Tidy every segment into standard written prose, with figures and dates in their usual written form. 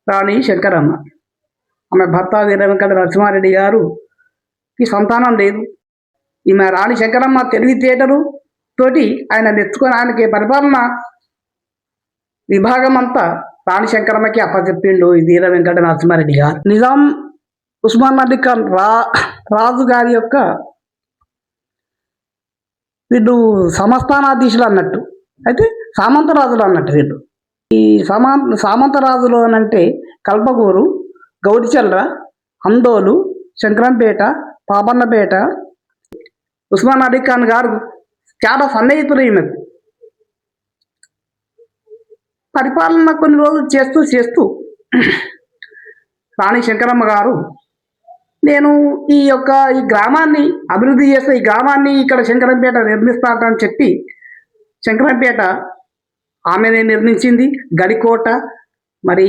రాణి శంకరమ్మ. ఆమె భర్త వీర వెంకట నరసింహారెడ్డి గారుకి సంతానం లేదు. ఈమె రాణి శంకరమ్మ తెలివితేటలు తోటి ఆయన నెచ్చుకొని ఆయనకి పరిపాలన విభాగం అంతా రాణి శంకరమ్మకి అప్పచెప్పిండు ఈ వీర వెంకట నరసింహారెడ్డి గారు. నిజాం ఉస్మాన్ అలీ ఖాన్ రాజు గారి యొక్క వీళ్ళు సంస్థానాధీశులు అన్నట్టు, అయితే సామంతరాజులు అన్నట్టు. వీళ్ళు ఈ సామంతరాజులు అని అంటే కల్పగూరు, గౌడిచల్ర, అందోలు, శంకరంపేట, పాపన్నపేట. ఉస్మాన్ అలీ ఖాన్ గారు చాలా సన్నిహితులు ఈమెకు. పరిపాలన కొన్ని రోజులు చేస్తూ రాణి శంకరమ్మ గారు నేను ఈ గ్రామాన్ని అభివృద్ధి చేస్తే ఈ గ్రామాన్ని ఇక్కడ శంకరంపేట నిర్మిస్తానని చెప్పి శంకరంపేట ఆమెనే నిర్మించింది. గడికోట, మరి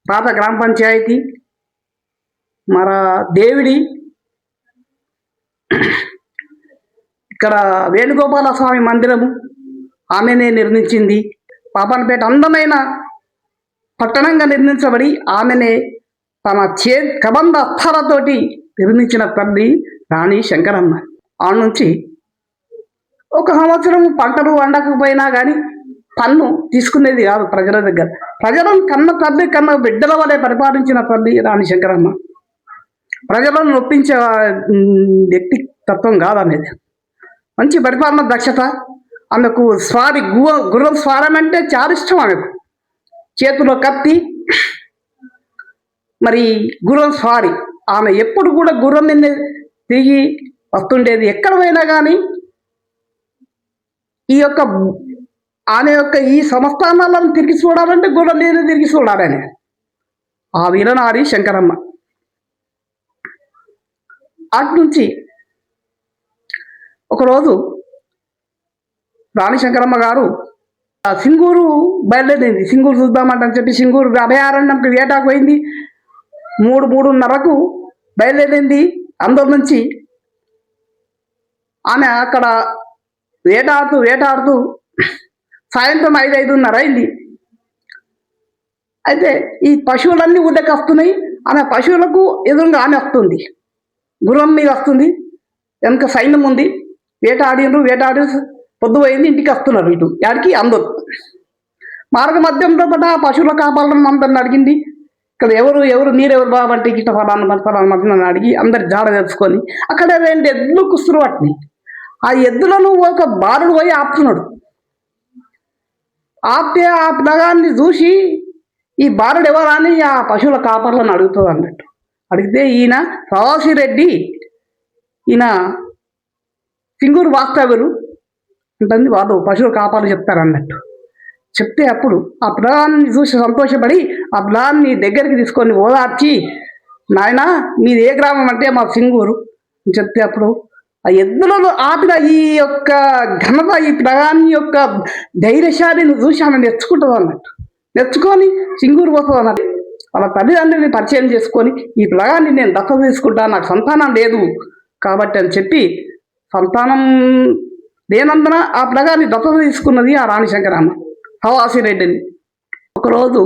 పాత గ్రామ పంచాయతీ, దేవిడి, ఇక్కడ వేణుగోపాల స్వామి మందిరము ఆమెనే నిర్మించింది. పాపన్నపేట అందమైన పట్టణంగా నిర్మించబడి ఆమెనే తన కబంధ అర్థాలతోటి నిర్మించిన తల్లి రాణి శంకరమ్మ. ఆ నుంచి ఒక సంవత్సరం పంటలు వండకపోయినా కానీ పన్ను తీసుకునేది కాదు ప్రజల దగ్గర. ప్రజలను కన్న తల్లి కన్న బిడ్డల వలె పరిపాలించిన తల్లి రాణి శంకరమ్మ. ప్రజలను నొప్పించే వ్యక్తి తత్వం కాదనేది. మంచి పరిపాలన దక్షత ఆమెకు. గుర్రం స్వారం అంటే చాలా ఇష్టం ఆమెకు. చేతిలో కత్తి, మరి గుర్రం స్వారీ. ఆమె ఎప్పుడు కూడా గుర్రం మీద తిరిగి వస్తుండేది. ఎక్కడ పోయినా కానీ ఆమె ఈ సంస్థానాలను తిరిగి చూడాలంటే గుర్రం మీద తిరిగి చూడాలని ఆ వీరనారి శంకరమ్మ. అటు నుంచి ఒకరోజు రాణి శంకరమ్మ గారు సింగూరు బయలుదేరింది. సింగూరు చూద్దామంటని చెప్పి సింగూరు అభయారణ్యంకి వేటాకు పోయింది. 3:30కు బయలుదేరింది. అందులో నుంచి ఆమె అక్కడ వేటాడుతూ సాయంత్రం 5:30 అయింది. అయితే ఈ పశువులన్నీ ఊళ్ళకి వస్తున్నాయి. ఆమె పశువులకు ఎదురుగా ఆమె వస్తుంది, గుర్రం మీద వస్తుంది. వెనక సైన్యం ఉంది. వేటాడి పొద్దుపోయింది. ఇంటికి వస్తున్నారు. ఇటు యాడికి అందరు మార్గ మధ్యంలో పట్ల పశువుల కాపాలను అందరిని అడిగింది. ఇక్కడ ఎవరు మీరెవరు బాబంటే గిట్ట ఫలానా మధ్యన అడిగి అందరి జాడ తెలుసుకొని అక్కడ 2 ఎద్దులు కుస్తురు వాటిని. ఆ ఎద్దులను ఒక బాలుడు పోయి ఆపుతున్నాడు. ఆపితే ఆ పిల్లగాన్ని చూసి ఈ బాలుడు ఎవరా అని ఆ పశువుల కాపర్లను అడుగుతుంది అన్నట్టు. అడిగితే ఈయన ప్రవాసిరెడ్డి, ఈయన సింగూరు వాస్తవ్యులు ఉంటుంది, వాళ్ళు పశువుల కాపాలు చెప్తారన్నట్టు. చెప్తే అప్పుడు ఆ పిల్లగాన్ని చూసి సంతోషపడి ఆ పిల్లగాన్ని దగ్గరికి తీసుకొని ఓదార్చి, నాయన మీది ఏ గ్రామం అంటే మా సింగూరు అని చెప్తే అప్పుడు ఆ ఎద్దులలో ఆపిన ఈ ఘనత, ఈ పిల్లగాన్ని ధైర్యశాలిని చూసి ఆమె నేర్చుకుంటుంది అన్నట్టు. నేర్చుకొని సింగూరు పోతుంది అన్నట్టు. వాళ్ళ తల్లిదండ్రులని పరిచయం చేసుకొని ఈ పిల్లగాన్ని నేను దత్తత తీసుకుంటా, నాకు సంతానం లేదు కాబట్టి అని చెప్పి సంతానం లేనందున ఆ పిల్లగాన్ని దత్తత తీసుకున్నది ఆ రాణి శంకరమ్మ హవాసిరెడ్డిని. ఒకరోజు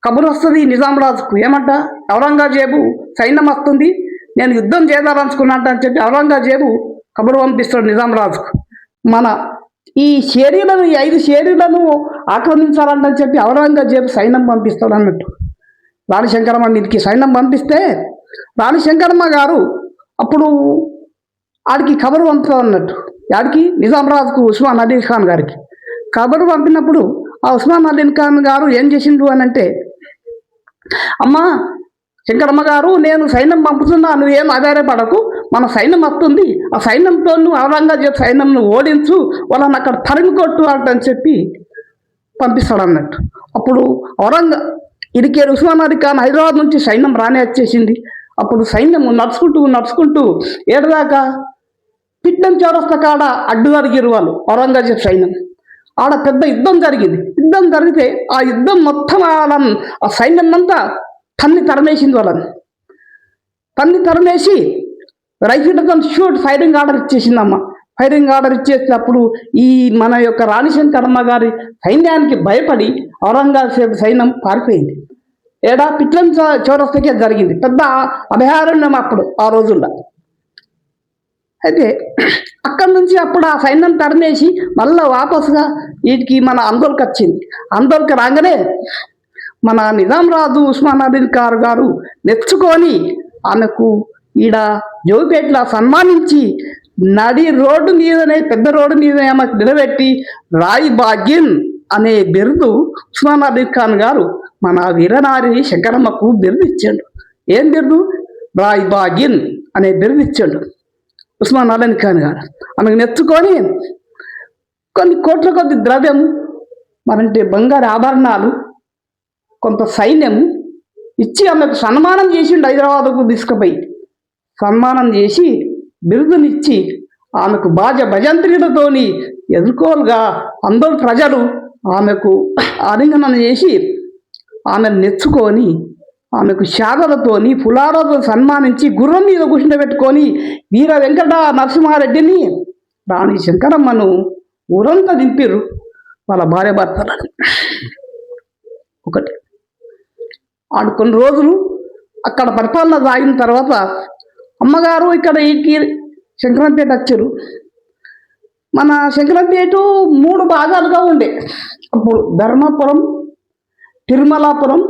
కబురు వస్తుంది నిజాం రాజుకు. ఏమంట, ఔరంగజేబు సైన్యం వస్తుంది, నేను యుద్ధం చేద్దామనుకున్నట్టు అని చెప్పి ఔరంగజేబు కబురు పంపిస్తాడు నిజాం రాజుకు. మన ఈ 5 షేరీలను ఆక్రమించాలంటని చెప్పి ఔరంగజేబు సైన్యం పంపిస్తాడు అన్నట్టు. రాణి శంకరమ్మ మీదకి సైన్యం పంపిస్తే రాణి శంకరమ్మ గారు అప్పుడు ఆడికి కబురు పంపుతాం అన్నట్టు. ఆడికి నిజాం రాజుకు, ఉస్మాన్ అలీ ఖాన్ గారికి కబురు పంపినప్పుడు ఆ ఉస్మాన్ అలీ ఖాన్ గారు ఏం చేసిండు అని అంటే, అమ్మా శంకరమ్మ గారు, నేను సైన్యం పంపుతున్నా, నువ్వేం ఆధారపడకు, మన సైన్యం వస్తుంది, ఆ సైన్యంతో నువ్వు ఔరంగజేబు సైన్యంను ఓడించు, వాళ్ళని అక్కడ తరిమి కొట్టు అని చెప్పి పంపిస్తాడు అన్నట్టు. అప్పుడు ఇడికేడు ఉస్మాన్ అలీ ఖాన్ హైదరాబాద్ నుంచి సైన్యం రానే వచ్చేసింది. అప్పుడు సైన్యం నడుచుకుంటూ ఏడదాకా పిట్టం చౌరస్తా కాడ అడ్డు జరిగిరు వాళ్ళు ఔరంగజేబు సైన్యం. ఆడ పెద్ద యుద్ధం జరిగింది. యుద్ధం జరిగితే ఆ యుద్ధం మొత్తం ఆ సైన్యం అంతా తరిమేసింది. వాళ్ళని తరిమేసి రైఫిల్తో షూట్ ఫైరింగ్ ఆర్డర్ ఇచ్చేసిందమ్మ. ఫైరింగ్ ఆర్డర్ ఇచ్చేసినప్పుడు ఈ మన యొక్క రాణి శంకరమ్మ గారి సైన్యానికి భయపడి ఔరంగజేబు సైన్యం పారిపోయింది. ఏడా పిట్లం చౌరస్తకే జరిగింది. పెద్ద అభయారణ్యం అప్పుడు ఆ రోజుల్లో. అయితే అక్కడి నుంచి అప్పుడు ఆ సైన్యం తరిమేసి మళ్ళీ వాపసుగా వీటికి మన అందోల్కి వచ్చింది. అందోల్కి రాగానే మన నిజాం రాజు ఉస్మాన్ అలీ ఖాన్ గారు నెచ్చుకొని ఆమెకు ఈడ జోగిపేటలో సన్మానించి నడి రోడ్డు మీదనే పెద్ద రోడ్డు మీద ఆమెకు నిలబెట్టి రాయి భాగ్యం అనే బిరుదు ఉస్మాన్ అలీ ఖాన్ గారు మన వీరనారి శంకరమ్మకు బిరుదు ఇచ్చాడు. ఏం బిరుదు? రాయి భాగ్యం అనే బిరుదు ఇచ్చాడు ఉస్మాన్ అలీ ఖాన్ గారు. ఆమెకు నెచ్చుకొని కొన్ని కోట్ల కొద్ది ద్రవ్యము, మరంటే బంగారు ఆభరణాలు, కొంత సైన్యము ఇచ్చి ఆమెకు సన్మానం చేసిండు. హైదరాబాద్కు తీసుకుపోయి సన్మానం చేసి బిరుదునిచ్చి ఆమెకు భజంత్రీలతోని ఎదుర్కోలుగా అందరూ ప్రజలు ఆమెకు ఆలింగనం చేసి ఆమెను నెచ్చుకొని ఆమెకు శాదలతోని పులాలతో సన్మానించి గుర్రం మీద కూర్చుండబెట్టుకొని వీర వెంకట నరసింహారెడ్డిని రాణి శంకరమ్మను ఊరంతా దింపిర్రు వాళ్ళ భార్య భర్తలని. ఒకటి ఆడు కొన్ని రోజులు అక్కడ పరిపాలన సాగిన తర్వాత అమ్మగారు ఇక్కడ ఈ శంకరంపేట వచ్చారు. మన శంకరంపేట 3 భాగాలుగా ఉండే అప్పుడు. ధర్మాపురం, తిరుమలాపురం,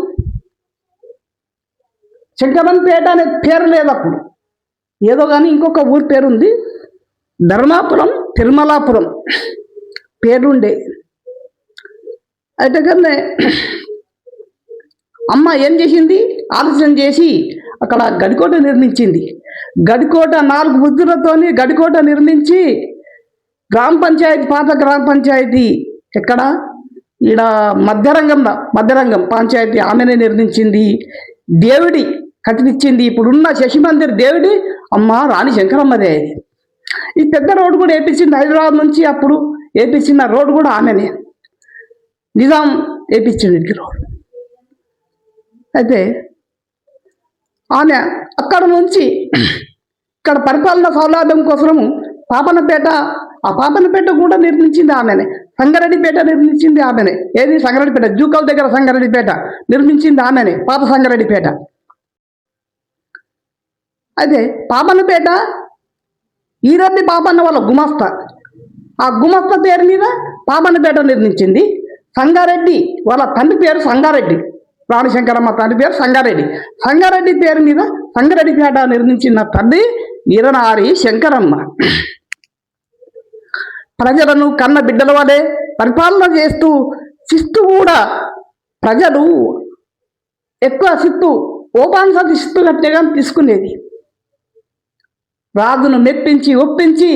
శంకరంపేట అనే పేరు లేదు అప్పుడు, ఏదో కానీ ఇంకొక ఊరి పేరుంది. ధర్మాపురం, తిరుమలాపురం పేరుండే. అయితే కానీ అమ్మ ఏం చేసింది? ఆలోచన చేసి అక్కడ గడికోట నిర్మించింది. గడికోట 4 బుద్ధులతోని గడికోట నిర్మించి గ్రామ పంచాయతీ, పాత గ్రామ పంచాయతీ ఎక్కడ ఈడ మధ్యరంగం పంచాయతీ ఆమెనే నిర్మించింది. దేవుడి కట్టించింది. ఇప్పుడున్న శశిమందిర్ దేవుడి అమ్మ రాణి శంకరమ్మదే. ఈ పెద్ద రోడ్డు కూడా వేపించింది హైదరాబాద్ నుంచి. అప్పుడు వేపించిన రోడ్డు కూడా ఆమెనే, నిజాం వేపించింది రోడ్డు. అయితే ఆమె అక్కడ నుంచి ఇక్కడ పరిపాలన సౌలభ్యం కోసము పాపన్నపేట కూడా నిర్మించింది ఆమెనే. సంగారెడ్డిపేట నిర్మించింది ఆమెనే. ఏది? సంగారెడ్డిపేట, జూకల్ దగ్గర సంగారెడ్డిపేట నిర్మించింది ఆమెనే, పాత సంగారెడ్డిపేట. అయితే పాపన్నపేట ఈరెడ్డి పాపన్న వాళ్ళ గుమస్తా, ఆ గుమస్తా పేరు మీద పాపన్నపేట నిర్మించింది. సంగారెడ్డి వాళ్ళ తండ్రి పేరు సంగారెడ్డి, రాణి శంకరమ్మ తండ్రి పేరు సంగారెడ్డి. సంగారెడ్డి పేరు మీద సంగారెడ్డిపేట నిర్మించిన తల్లి వీరనారి శంకరమ్మ. ప్రజలను కన్న బిడ్డల వలె పరిపాలన చేస్తూ శిస్తు కూడా ప్రజలు ఎక్కువ శిస్తు ఓపాన్సతి శిస్తు కట్టేగా తీసుకునేది. రాజును మెప్పించి ఒప్పించి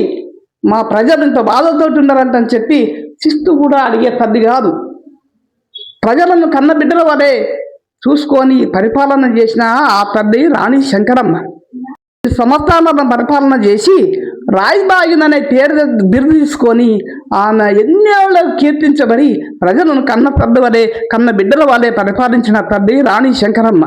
మా ప్రజలు ఇంత బాధతో ఉన్నారంటని చెప్పి శిస్తు కూడా అడిగే తల్లి కాదు. ప్రజలను కన్న బిడ్డల వలె చూసుకొని పరిపాలన చేసిన ఆ తల్లి రాణి శంకరమ్మ. సంవత్సరాలను పరిపాలన చేసి రాయిబాగిన్ అనే బిరుదు తీసుకొని ఆమె ఎన్నేళ్ళు కీర్తించబడి ప్రజలను కన్న బిడ్డల వలె పరిపాలించిన తల్లి రాణి శంకరమ్మ.